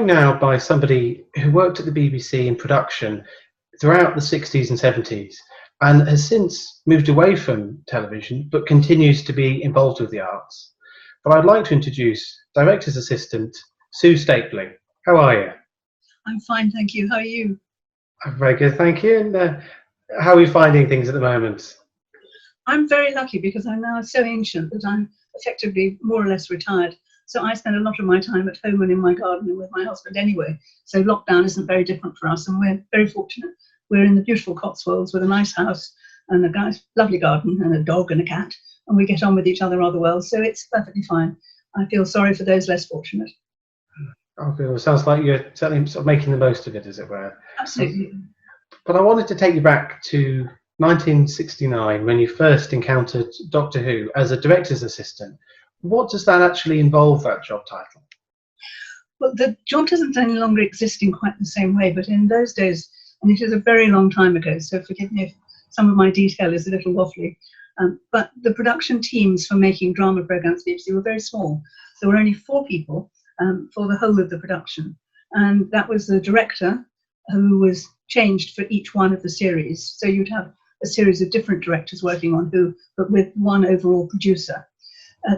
joined now by somebody who worked at the BBC in production throughout the 60s and 70s and has since moved away from television but continues to be involved with the arts. But I'd like to introduce Director's Assistant Sue Stapely. How are you? I'm fine, thank you. How are you? I'm very good, thank you. And how are you finding things at the moment? I'm very lucky because I'm now so ancient that I'm effectively more or less retired. So I spend a lot of my time at home and in my garden and with my husband anyway. So lockdown isn't very different for us, and we're very fortunate. We're in the beautiful Cotswolds with a nice house and a nice, lovely garden and a dog and a cat, and we get on with each other rather well. So it's perfectly fine. I feel sorry for those less fortunate. Okay, well, it sounds like you're certainly sort of making the most of it, as it were. Absolutely. But I wanted to take you back to 1969 when you first encountered Doctor Who as a director's assistant. What does that actually involve, that job title? Well, the job doesn't any longer exist in quite the same way, but in those days, and it is a very long time ago, so forgive me if some of my detail is a little waffly, but the production teams for making drama programmes for BBC were very small. There were only 4 people for the whole of the production, and that was the director, who was changed for each one of the series. So you'd have a series of different directors working on Who, but with one overall producer.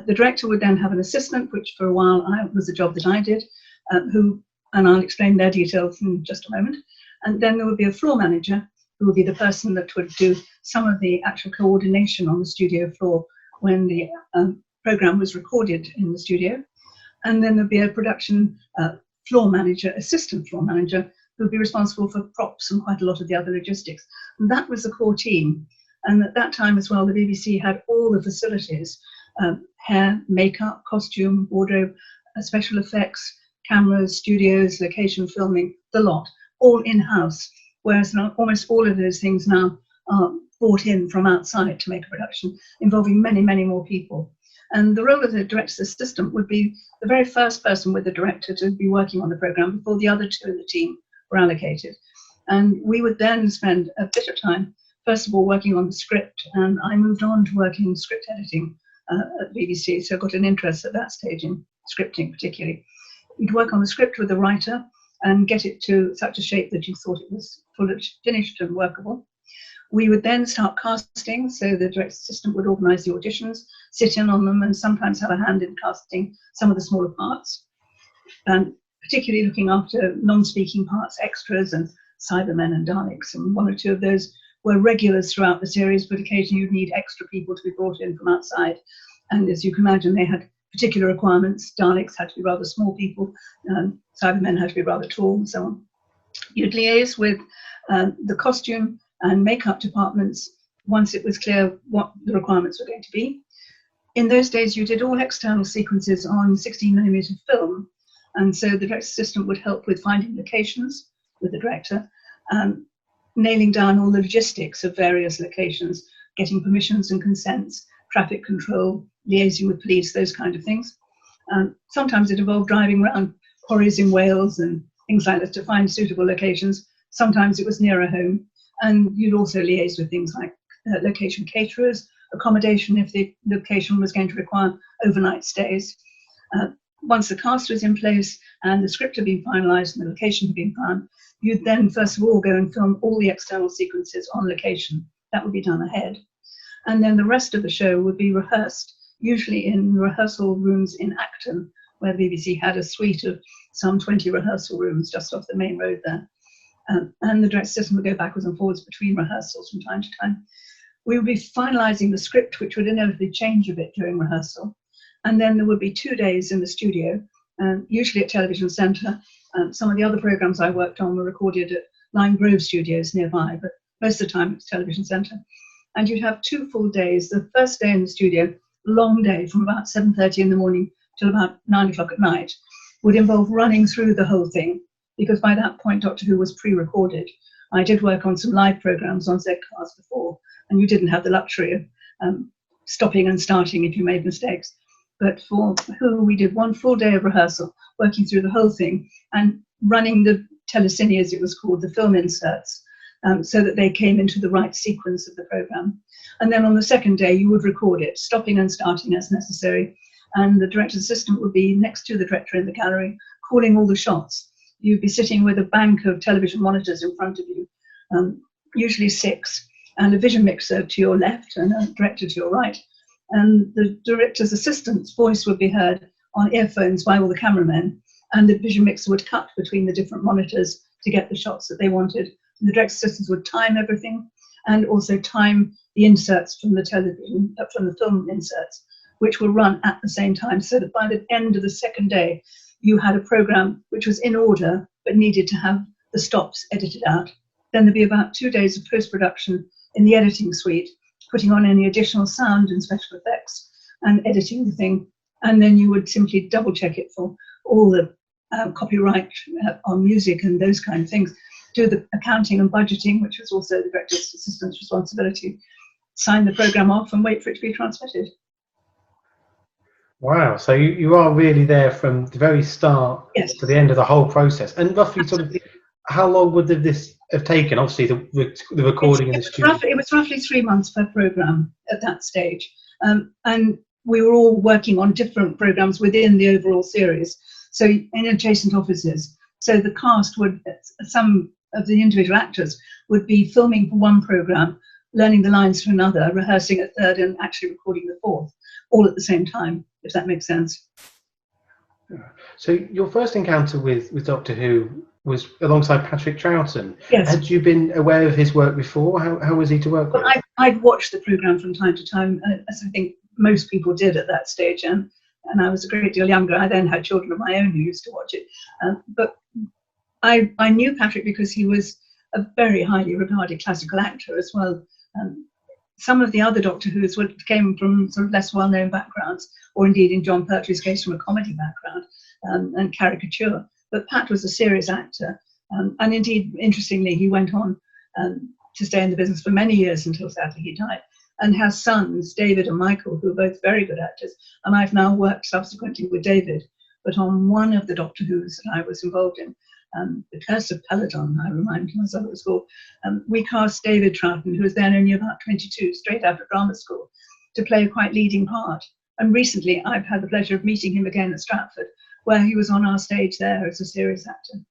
The director would then have an assistant, which for a while was a job that I did, and I'll explain their details in just a moment. And then there would be a floor manager, who would be the person that would do some of the actual coordination on the studio floor when the programme was recorded in the studio. And then there'd be a production floor manager, assistant floor manager, who would be responsible for props and quite a lot of the other logistics. And that was the core team. And at that time as well, the BBC had all the facilities, hair, makeup, costume, wardrobe, special effects, cameras, studios, location filming, the lot, all in-house. Whereas now almost all of those things now are brought in from outside to make a production, involving many, many more people. And the role of the director's assistant would be the very first person with the director to be working on the programme before the other 2 in the team were allocated. And we would then spend a bit of time, first of all, working on the script, and I moved on to working in script editing at BBC, so I got an interest at that stage in scripting particularly. You'd work on the script with the writer and get it to such a shape that you thought it was finished and workable. We would then start casting, so the director's assistant would organise the auditions, sit in on them, and sometimes have a hand in casting some of the smaller parts, and particularly looking after non-speaking parts, extras and Cybermen and Daleks, and 1 or 2 of those were regulars throughout the series, but occasionally you'd need extra people to be brought in from outside. And as you can imagine, they had particular requirements. Daleks had to be rather small people, Cybermen had to be rather tall, and so on. You'd liaise with the costume and makeup departments once it was clear what the requirements were going to be. In those days, you did all external sequences on 16mm film, and so the director's assistant would help with finding locations with the director, nailing down all the logistics of various locations, getting permissions and consents, traffic control, liaising with police, those kind of things. Sometimes it involved driving around quarries in Wales and things like that to find suitable locations. Sometimes it was nearer home, and you'd also liaise with things like location caterers, accommodation if the location was going to require overnight stays. Once the cast was in place and the script had been finalised and the location had been found, you'd then first of all go and film all the external sequences on location. That would be done ahead. And then the rest of the show would be rehearsed, usually in rehearsal rooms in Acton, where the BBC had a suite of some 20 rehearsal rooms just off the main road there. And the director's assistant would go backwards and forwards between rehearsals from time to time. We would be finalising the script, which would inevitably change a bit during rehearsal. And then there would be 2 days in the studio, usually at Television Centre. Some of the other programmes I worked on were recorded at Lime Grove Studios nearby, but most of the time it's Television Centre. And you'd have 2 full days. The first day in the studio, long day from about 7:30 in the morning till about 9 o'clock at night, would involve running through the whole thing, because by that point Doctor Who was pre-recorded. I did work on some live programmes on Zcast before, and you didn't have the luxury of stopping and starting if you made mistakes. But for Who, we did 1 full day of rehearsal, working through the whole thing and running the telecine, as it was called, the film inserts, so that they came into the right sequence of the programme. And then on the second day, you would record it, stopping and starting as necessary. And the director's assistant would be next to the director in the gallery, calling all the shots. you'd be sitting with a bank of television monitors in front of you, usually 6, and a vision mixer to your left and a director to your right. And the director's assistant's voice would be heard on earphones by all the cameramen, and the vision mixer would cut between the different monitors to get the shots that they wanted. And the director's assistants would time everything, and also time the inserts from the television, from the film inserts, which will run at the same time, so that by the end of the second day, you had a program which was in order, but needed to have the stops edited out. Then there'd be about 2 days of post-production in the editing suite, putting on any additional sound and special effects and editing the thing. And then you would simply double check it for all the copyright on music and those kind of things, do the accounting and budgeting, which was also the director's assistant's responsibility, sign the program off and wait for it to be transmitted. Wow, so you are really there from the very start to the end of the whole process. And roughly sort of, how long would this have taken? Obviously, the recording in the studio. It was roughly 3 months per program at that stage. And we were all working on different programs within the overall series, so in adjacent offices. So the cast would, some of the individual actors would be filming for one program, learning the lines for another, rehearsing a third, and actually recording the fourth, all at the same time, if that makes sense. So your first encounter with Doctor Who was alongside Patrick Troughton. Yes. Had you been aware of his work before? How was he to work with? I'd watched the programme from time to time, as I think most people did at that stage, and I was a great deal younger. I then had children of my own who used to watch it. But I knew Patrick because he was a very highly regarded classical actor as well. Some of the other Doctor Who's came from sort of less well-known backgrounds, or indeed in John Pertwee's case from a comedy background and caricature. But Pat was a serious actor, and indeed, interestingly, he went on to stay in the business for many years until sadly he died, and has sons, David and Michael, who are both very good actors. And I've now worked subsequently with David, but on one of the Doctor Who's that I was involved in, The Curse of Peladon, I remind myself it was called, we cast David Troughton, who was then only about 22, straight out of drama school, to play a quite leading part. And recently I've had the pleasure of meeting him again at Stratford, where he was on our stage there as a serious actor.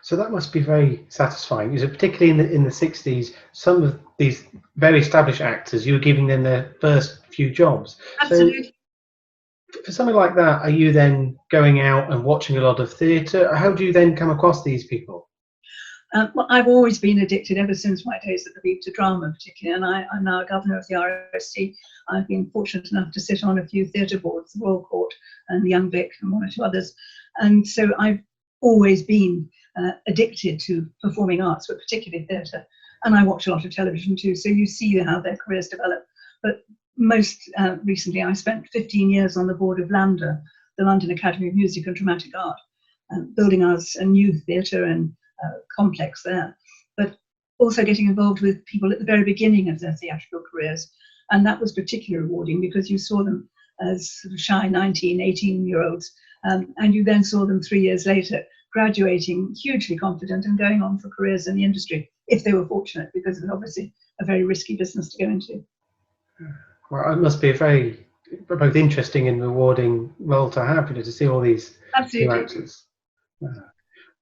So that must be very satisfying. Is it particularly in the 60s, some of these very established actors, you were giving them their first few jobs. Absolutely. So for something like that, are you then going out and watching a lot of theatre? How do you then come across these people? Well, I've always been addicted ever since my days at the Beat to Drama, particularly, and I'm now a governor of the RSC. I've been fortunate enough to sit on a few theatre boards, the Royal Court and the Young Vic and one or two others. And so I've always been addicted to performing arts, but particularly theatre. And I watch a lot of television too, so you see how their careers develop. But most recently, I spent 15 years on the board of LAMDA, the London Academy of Music and Dramatic Art, building us a new theatre and complex there, but also getting involved with people at the very beginning of their theatrical careers. And that was particularly rewarding because you saw them as sort of shy 19, 18-year-olds, and you then saw them 3 years later graduating hugely confident and going on for careers in the industry, if they were fortunate, because it's obviously a very risky business to go into. Well, it must be a very both interesting and rewarding role to have, to see all these new actors.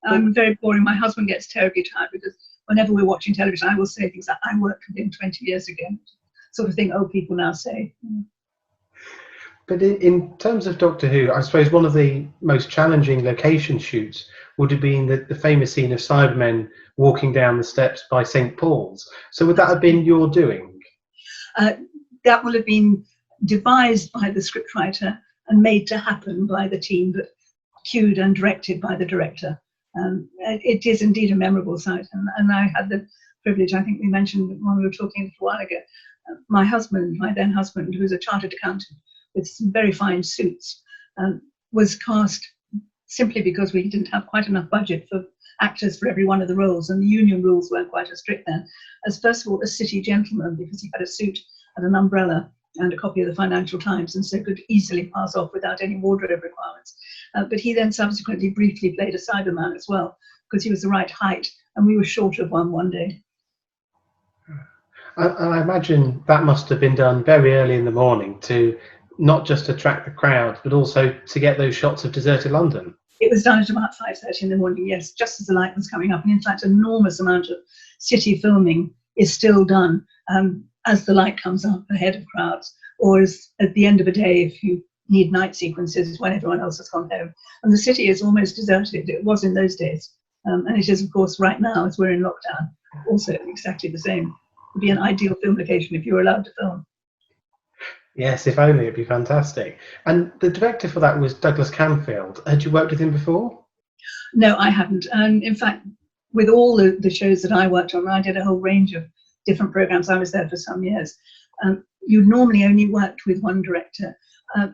I'm very boring. My husband gets terribly tired because whenever we're watching television, I will say things like, I worked with him 20 years ago, sort of thing old people now say. But in terms of Doctor Who, I suppose one of the most challenging location shoots would have been the famous scene of Cybermen walking down the steps by St. Paul's. So would that have been your doing? That will have been devised by the scriptwriter and made to happen by the team, but cued and directed by the director. It is indeed a memorable sight, and I had the privilege, I think we mentioned when we were talking a little while ago, my husband, my then husband, who was a chartered accountant with some very fine suits, was cast simply because we didn't have quite enough budget for actors for every one of the roles, and the union rules weren't quite as strict then, as first of all a city gentleman, because he had a suit and an umbrella and a copy of the Financial Times, and so could easily pass off without any wardrobe requirements. But he then subsequently briefly played a Cyberman as well, because he was the right height, and we were short of one day. I imagine that must have been done very early in the morning to not just attract the crowd, but also to get those shots of deserted London. It was done at about 5:30 in the morning, yes, just as the light was coming up. And in fact, an enormous amount of city filming is still done as the light comes up ahead of crowds, or as at the end of a day if you need night sequences when everyone else has gone home. And the city is almost deserted. It was in those days. And it is, of course, right now as we're in lockdown, also exactly the same. It would be an ideal film location if you were allowed to film. Yes, if only, it'd be fantastic. And the director for that was Douglas Camfield. Had you worked with him before? No, I haven't. And in fact, with all the shows that I worked on, I did a whole range of different programs. I was there for some years. You normally only worked with one director,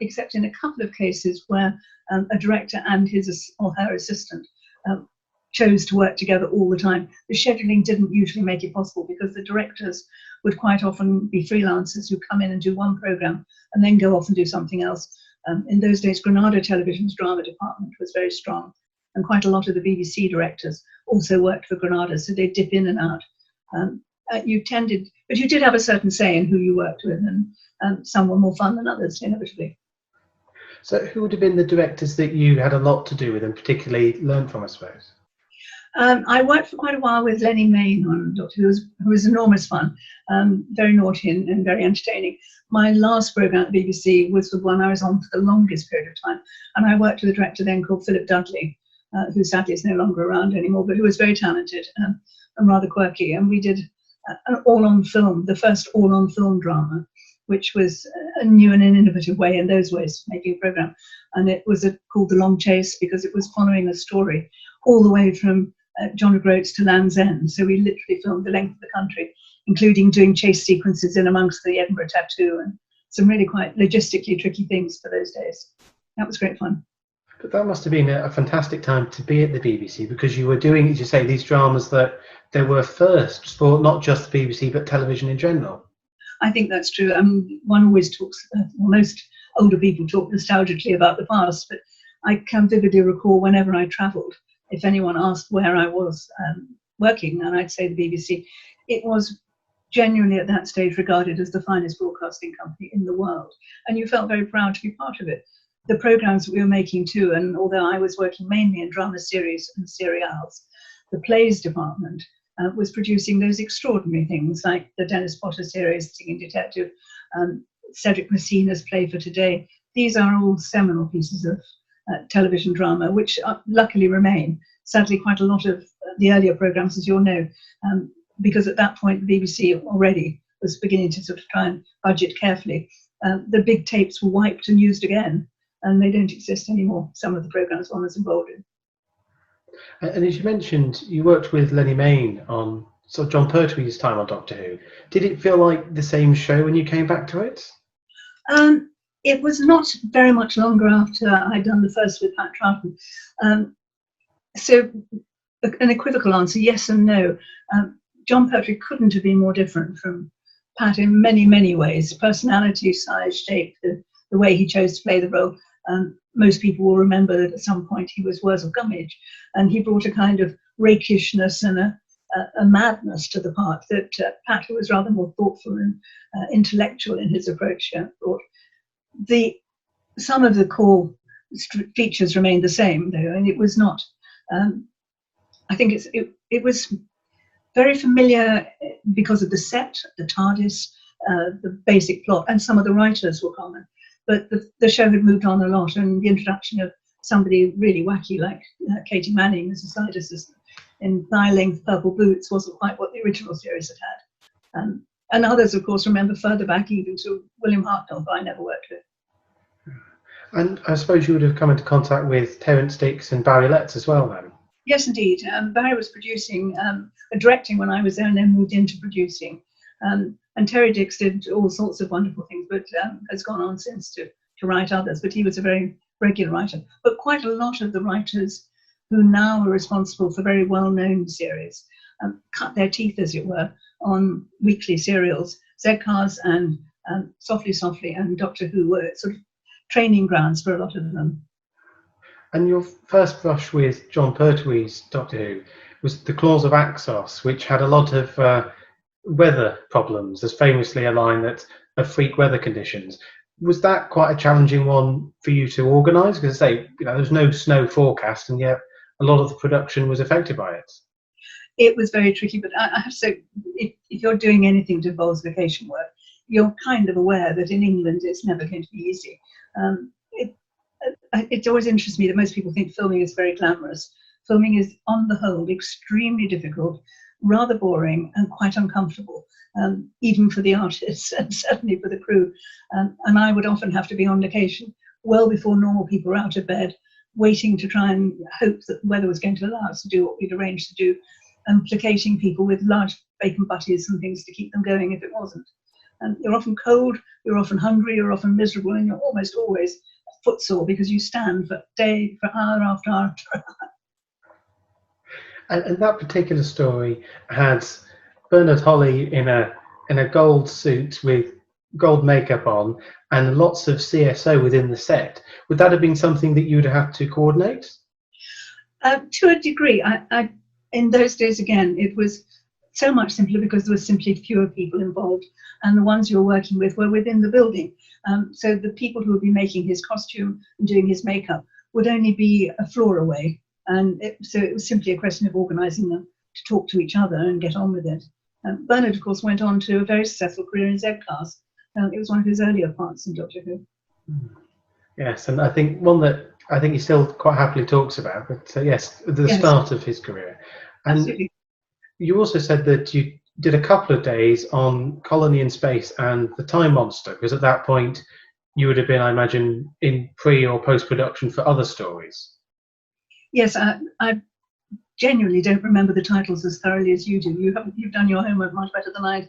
except in a couple of cases where a director and his or her assistant chose to work together all the time. The scheduling didn't usually make it possible because the directors would quite often be freelancers who come in and do one program and then go off and do something else. In those days, Granada Television's drama department was very strong, and quite a lot of the BBC directors also worked for Granada, so they dip in and out. But you did have a certain say in who you worked with, and some were more fun than others, inevitably. So who would have been the directors that you had a lot to do with and particularly learned from, I suppose? I worked for quite a while with Lenny Mayne on Doctor Who, who was enormous fun, very naughty and very entertaining. My last programme at the BBC was the one I was on for the longest period of time, and I worked with a director then called Philip Dudley, who sadly is no longer around anymore, but who was very talented and rather quirky. And we did an all-on-film, the first all-on-film drama, which was a new and an innovative way in those ways of making a programme. And it was called The Long Chase because it was following a story all the way from John O'Groats to Land's End. So we literally filmed the length of the country, including doing chase sequences in amongst the Edinburgh Tattoo and some really quite logistically tricky things for those days. That was great fun. But that must have been a fantastic time to be at the BBC, because you were doing, as you say, these dramas that they were firsts for not just the BBC but television in general. I think that's true. One always talks, most older people talk nostalgically about the past, but I can vividly recall whenever I travelled, if anyone asked where I was working, and I'd say the BBC, it was genuinely at that stage regarded as the finest broadcasting company in the world. And you felt very proud to be part of it. The programmes that we were making too, and although I was working mainly in drama series and serials, the plays department was producing those extraordinary things like the Dennis Potter series, Singing Detective, Cedric Messina's Play for Today. These are all seminal pieces of television drama, which luckily remain. Sadly, quite a lot of the earlier programmes, as you'll know, because at that point the BBC already was beginning to sort of try and budget carefully. The big tapes were wiped and used again, and they don't exist anymore, some of the programmes one was involved in. And as you mentioned, you worked with Lenny Mayne on sort of John Pertwee's time on Doctor Who. Did it feel like the same show when you came back to it? It was not very much longer after I'd done the first with Pat Troughton. So an equivocal answer, yes and no. John Pertwee couldn't have been more different from Pat in many, many ways. Personality, size, shape, the way he chose to play the role. Most people will remember that at some point he was Wurzel Gummidge, and he brought a kind of rakishness and a madness to the part that Pat, who was rather more thoughtful and intellectual in his approach, brought. Some of the core features remained the same, though, and it was not. I think it was very familiar because of the set, the TARDIS, the basic plot, and some of the writers were common. But the show had moved on a lot, and the introduction of somebody really wacky like Katie Manning as a side assistant in thigh-length purple boots wasn't quite what the original series had had. And others, of course, remember further back even to William Hartnell, who I never worked with. And I suppose you would have come into contact with Terence Dicks and Barry Letts as well then? Yes, indeed. Barry was producing, directing when I was there, and then moved into producing. And Terry Dicks did all sorts of wonderful things, but has gone on since to write others. But he was a very regular writer. But quite a lot of the writers who now are responsible for very well-known series cut their teeth, as it were, on weekly serials. Z-Cars and Softly Softly and Doctor Who were sort of training grounds for a lot of them. And your first brush with John Pertwee's Doctor Who was The Claws of Axos, which had a lot of weather problems. There's famously a line that of freak weather conditions. Was that quite a challenging one for you to organise? Because say, there's no snow forecast, and yet a lot of the production was affected by it. It was very tricky, but I have to say, if you're doing anything that involves location work, you're kind of aware that in England it's never going to be easy. It always interests me that most people think filming is very glamorous. Filming is, on the whole, extremely difficult, rather boring, and quite uncomfortable, even for the artists and certainly for the crew. And I would often have to be on location well before normal people were out of bed, waiting to try and hope that the weather was going to allow us to do what we'd arranged to do, and placating people with large bacon butties and things to keep them going if it wasn't. And you're often cold, you're often hungry, you're often miserable, and you're almost always footsore because you stand for hour after hour after hour. And that particular story had Bernard Holly in a gold suit with gold makeup on and lots of CSO within the set. Would that have been something that you'd have had to coordinate? To a degree. In those days, again, it was so much simpler because there were simply fewer people involved, and the ones you were working with were within the building. So the people who would be making his costume and doing his makeup would only be a floor away. And so it was simply a question of organising them to talk to each other and get on with it. Bernard, of course, went on to a very successful career in Z-Class. It was one of his earlier parts in Doctor Who. Yes, and I think one that I think he still quite happily talks about, but yes, the start of his career. And absolutely. You also said that you did a couple of days on Colony in Space and The Time Monster, because at that point you would have been, I imagine, in pre or post-production for other stories. Yes, I genuinely don't remember the titles as thoroughly as you do. You've done your homework much better than I have.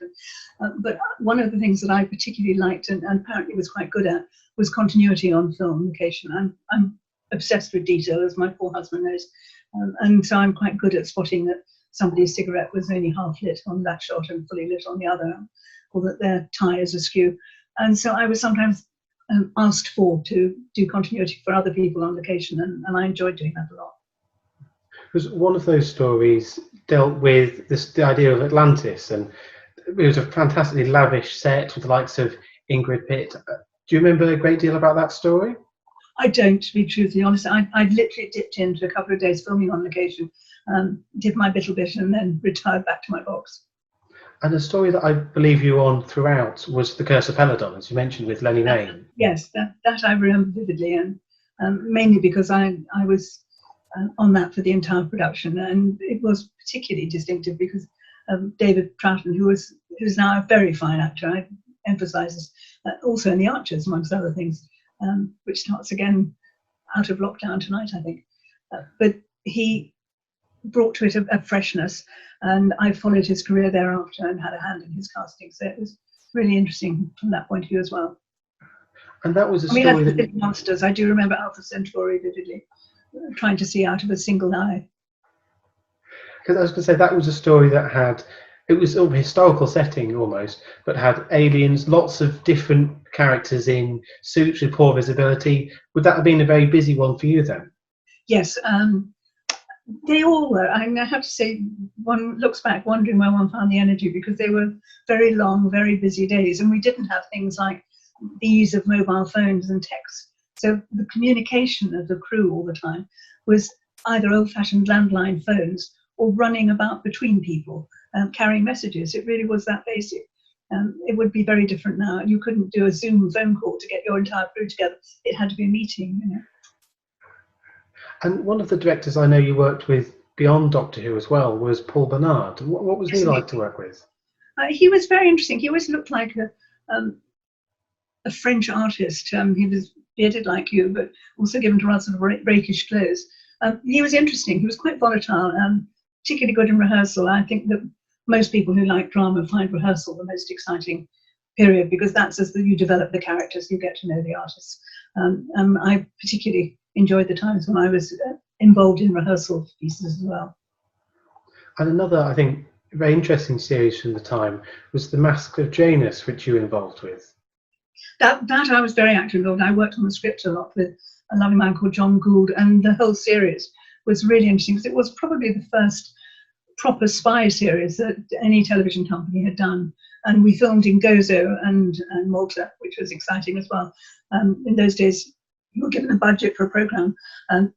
But one of the things that I particularly liked and apparently was quite good at was continuity on film location. I'm obsessed with detail, as my poor husband knows. And so I'm quite good at spotting that somebody's cigarette was only half lit on that shot and fully lit on the other, or that their tie is askew. And so I was sometimes asked to do continuity for other people on location, and I enjoyed doing that a lot. Because one of those stories dealt with the idea of Atlantis, and it was a fantastically lavish set with the likes of Ingrid Pitt. Do you remember a great deal about that story? I don't, to be truthfully honest. I literally dipped into a couple of days filming on location, did my little bit, and then retired back to my box. And the story that I believe you were on throughout was The Curse of Peladon, as you mentioned, with Lenny Mayne. Yes, that I remember vividly, and mainly because I was on that for the entire production, and it was particularly distinctive because David Troughton, who's now a very fine actor, I emphasise, also in The Archers, amongst other things, which starts again out of lockdown tonight, I think. But he brought to it a freshness, and I followed his career thereafter and had a hand in his casting, so it was really interesting from that point of view as well. And that was a story that monsters. I do remember Alpha Centauri vividly, trying to see out of a single eye. Because I was going to say that was a story that it was a historical setting almost, but had aliens, lots of different characters in suits with poor visibility. Would that have been a very busy one for you then? Yes, they all were. I have to say, one looks back wondering where one found the energy, because they were very long, very busy days, and we didn't have things like the ease of mobile phones and text. So the communication of the crew all the time was either old-fashioned landline phones or running about between people, carrying messages. It really was that basic. It would be very different now. You couldn't do a Zoom phone call to get your entire crew together. It had to be a meeting, you know. And one of the directors I know you worked with beyond Doctor Who as well was Paul Bernard. What was he like to work with? He was very interesting. He always looked like a French artist. He was bearded like you, but also given to rather sort of rakish clothes. He was interesting. He was quite volatile, particularly good in rehearsal. I think that most people who like drama find rehearsal the most exciting period, because that's as you develop the characters, you get to know the artists. I particularly enjoyed the times when I was involved in rehearsal pieces as well. And another, I think, very interesting series from the time was The Mask of Janus, which you were involved with. That I was very active involved. I worked on the script a lot with a lovely man called John Gould, and the whole series was really interesting because it was probably the first proper spy series that any television company had done. And we filmed in Gozo and Malta, which was exciting as well. In those days, you were given a budget for a program,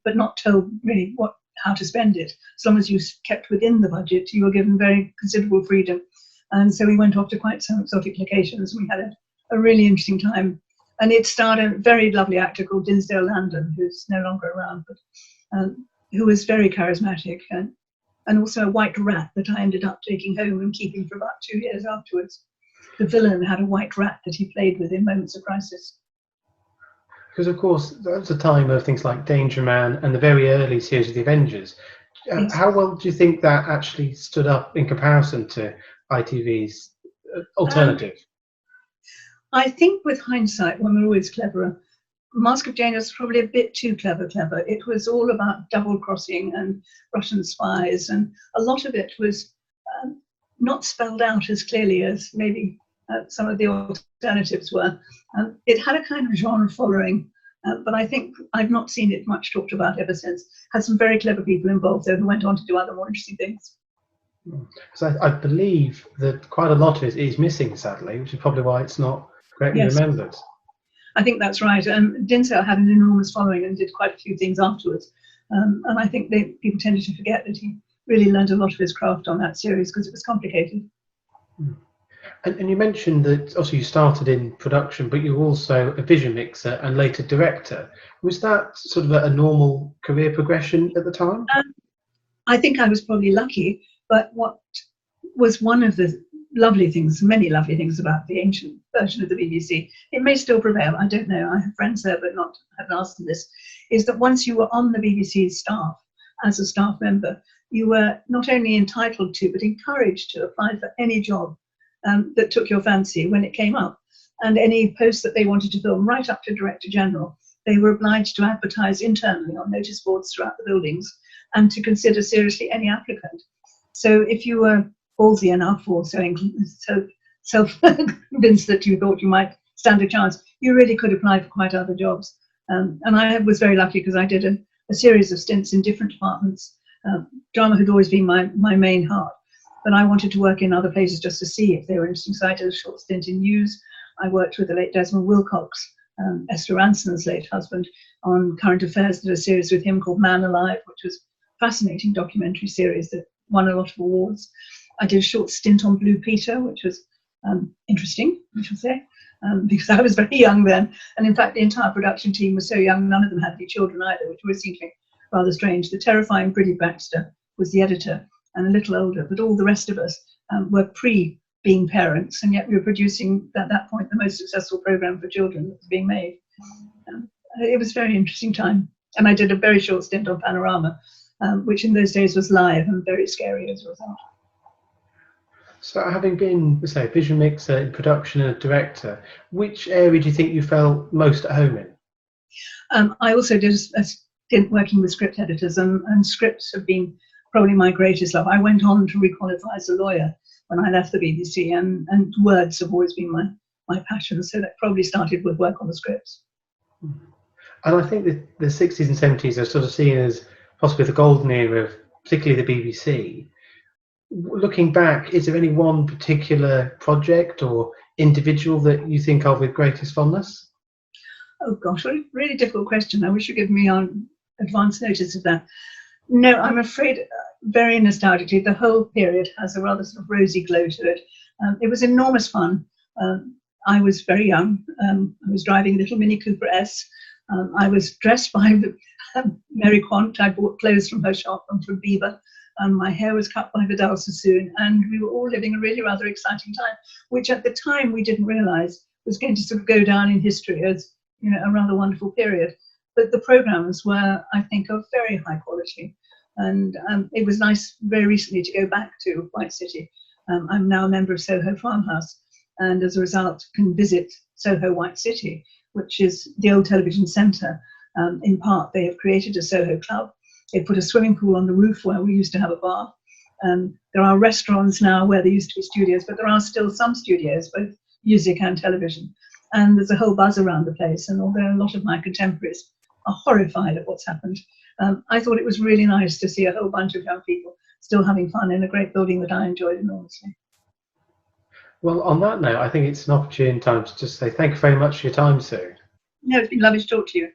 but not told really how to spend it. As long as you kept within the budget, you were given very considerable freedom. And so we went off to quite some exotic locations. We had a really interesting time. And it starred a very lovely actor called Denzil, who's no longer around, but who was very charismatic, and also a white rat that I ended up taking home and keeping for about 2 years afterwards. The villain had a white rat that he played with in moments of crisis. Because, of course, that was a time of things like Danger Man and the very early series of the Avengers. Yes. How well do you think that actually stood up in comparison to ITV's alternative? I think with hindsight, one we're always cleverer. Mask of Jane was probably a bit too clever. It was all about double crossing and Russian spies, and a lot of it was not spelled out as clearly as maybe some of the alternatives were. It had a kind of genre following, but I think I've not seen it much talked about ever since. Had some very clever people involved though, who went on to do other more interesting things. So I believe that quite a lot of it is missing, sadly, which is probably why it's not correctly remembered. I think that's right. Denzil had an enormous following and did quite a few things afterwards. And I think people tended to forget that he really learned a lot of his craft on that series because it was complicated. And you mentioned that also you started in production, but you were also a vision mixer and later director. Was that sort of a normal career progression at the time? I think I was probably lucky, but what was one of the lovely things, many lovely things about the ancient version of the BBC, it may still prevail, I don't know, I have friends there but haven't asked them this, is that once you were on the BBC's staff as a staff member, you were not only entitled to but encouraged to apply for any job that took your fancy when it came up, and any post that they wanted to film, right up to Director General, they were obliged to advertise internally on notice boards throughout the buildings and to consider seriously any applicant. So if you were ballsy enough or so self-convinced that you thought you might stand a chance, you really could apply for quite other jobs. And I was very lucky because I did a series of stints in different departments. Drama had always been my main heart, but I wanted to work in other places just to see if they were interesting. So I did a short stint in news. I worked with the late Desmond Wilcox, Esther Ranson's late husband, on current affairs. Did a series with him called Man Alive, which was a fascinating documentary series that won a lot of awards. I did a short stint on Blue Peter, which was interesting, I should say, because I was very young then. And in fact, the entire production team was so young, none of them had any children either, which always seemed to me rather strange. The terrifying Bridie Baxter was the editor and a little older, but all the rest of us were being parents, and yet we were producing at that point the most successful program for children that was being made. It was a very interesting time. And I did a very short stint on Panorama, which in those days was live and very scary as a result. So having been, say, a vision mixer in production and a director, which area do you think you felt most at home in? I also did a stint working with script editors, and scripts have been probably my greatest love. I went on to requalify as a lawyer when I left the BBC, and words have always been my passion, so that probably started with work on the scripts. And I think that the 60s and 70s are sort of seen as possibly the golden era of particularly the BBC. Looking back, is there any one particular project or individual that you think of with greatest fondness? Oh gosh, what a really difficult question. I wish you'd given me on advance notice of that. No, I'm afraid very nostalgically, the whole period has a rather sort of rosy glow to it. It was enormous fun. I was very young. I was driving a little Mini Cooper S. I was dressed by Mary Quant. I bought clothes from her shop and from Beaver. My hair was cut by Vidal Sassoon, and we were all living a really rather exciting time, which at the time we didn't realise was going to sort of go down in history as, you know, a rather wonderful period. But the programmes were, I think, of very high quality. And it was nice very recently to go back to White City. I'm now a member of Soho Farmhouse, and as a result can visit Soho White City, which is the old television centre. In part, they have created a Soho Club. They put a swimming pool on the roof where we used to have a bar. There are restaurants now where there used to be studios, but there are still some studios, both music and television. And there's a whole buzz around the place. And although a lot of my contemporaries are horrified at what's happened, I thought it was really nice to see a whole bunch of young people still having fun in a great building that I enjoyed enormously. Well, on that note, I think it's an opportune time to just say thank you very much for your time, Sue. No, it's been lovely to talk to you.